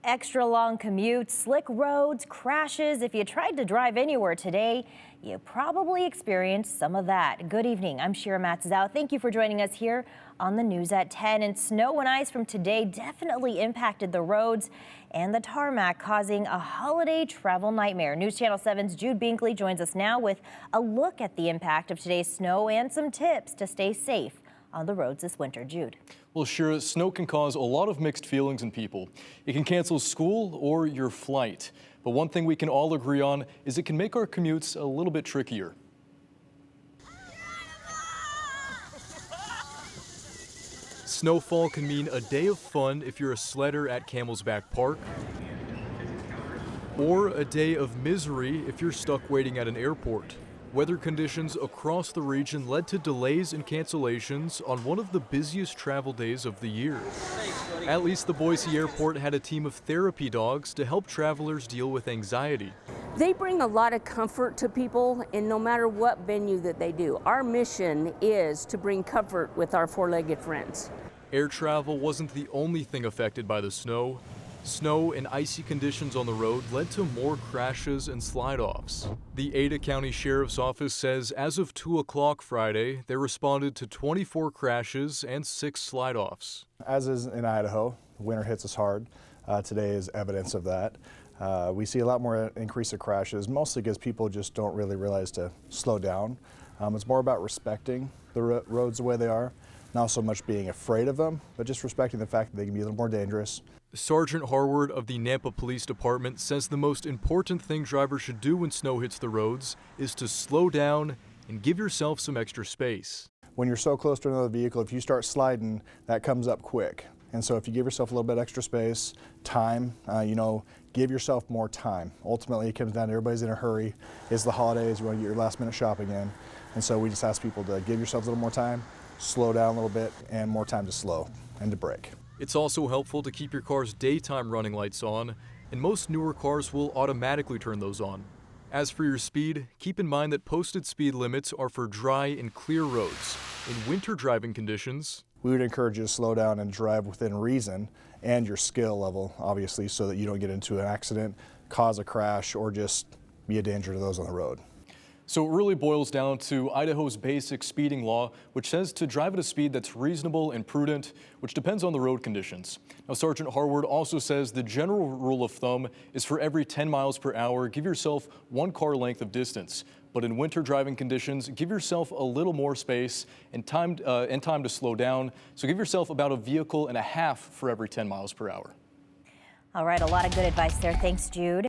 Extra long commutes, slick roads, crashes. If you tried to drive anywhere today, you probably experienced some of that. Good evening. I'm Shira Matzow. Thank you for joining us here on the news at 10. And snow and ice from today definitely impacted the roads and the tarmac, causing a holiday travel nightmare. News Channel 7's Jude Binkley joins us now with a look at the impact of today's snow and some tips to stay safe on the roads this winter. Jude. Well, sure, snow can cause a lot of mixed feelings in people. It can cancel school or your flight. But one thing we can all agree on is it can make our commutes a little bit trickier. Snowfall can mean a day of fun if you're a sledder at Camel's Back Park, or a day of misery if you're stuck waiting at an airport. Weather conditions across the region led to delays and cancellations on one of the busiest travel days of the year. At least the Boise Airport had a team of therapy dogs to help travelers deal with anxiety. They bring a lot of comfort to people, and no matter what venue that they do. Our mission is to bring comfort with our four-legged friends. Air travel wasn't the only thing affected by the snow. Snow and icy conditions on the road led to more crashes and slide-offs. The Ada County Sheriff's Office says as of 2 o'clock Friday, they responded to 24 crashes and 6 slide-offs. As is in Idaho, winter hits us hard. Today is evidence of that. We see a lot more increase of crashes, mostly because people just don't really realize to slow down. It's more about respecting the roads the way they are, not so much being afraid of them, but just respecting the fact that they can be a little more dangerous. Sergeant Harward of the Nampa Police Department says the most important thing drivers should do when snow hits the roads is to slow down and give yourself some extra space. When you're so close to another vehicle, if you start sliding, that comes up quick. And so if you give yourself a little bit extra space, time, give yourself more time. Ultimately, it comes down to everybody's in a hurry. It's the holidays, you want to get your last minute shopping in. And so we just ask people to give yourselves a little more time, slow down a little bit, and more time to slow and to brake. It's also helpful to keep your car's daytime running lights on, and most newer cars will automatically turn those on. As for your speed, keep in mind that posted speed limits are for dry and clear roads. In winter driving conditions, we would encourage you to slow down and drive within reason and your skill level, obviously, so that you don't get into an accident, cause a crash, or just be a danger to those on the road. So it really boils down to Idaho's basic speeding law, which says to drive at a speed that's reasonable and prudent, which depends on the road conditions. Now, Sergeant Harward also says the general rule of thumb is for every 10 miles per hour, give yourself 1 car length of distance. But in winter driving conditions, give yourself a little more space and time to slow down. So give yourself about a vehicle and a half for every 10 miles per hour. All right, a lot of good advice there. Thanks, Jude.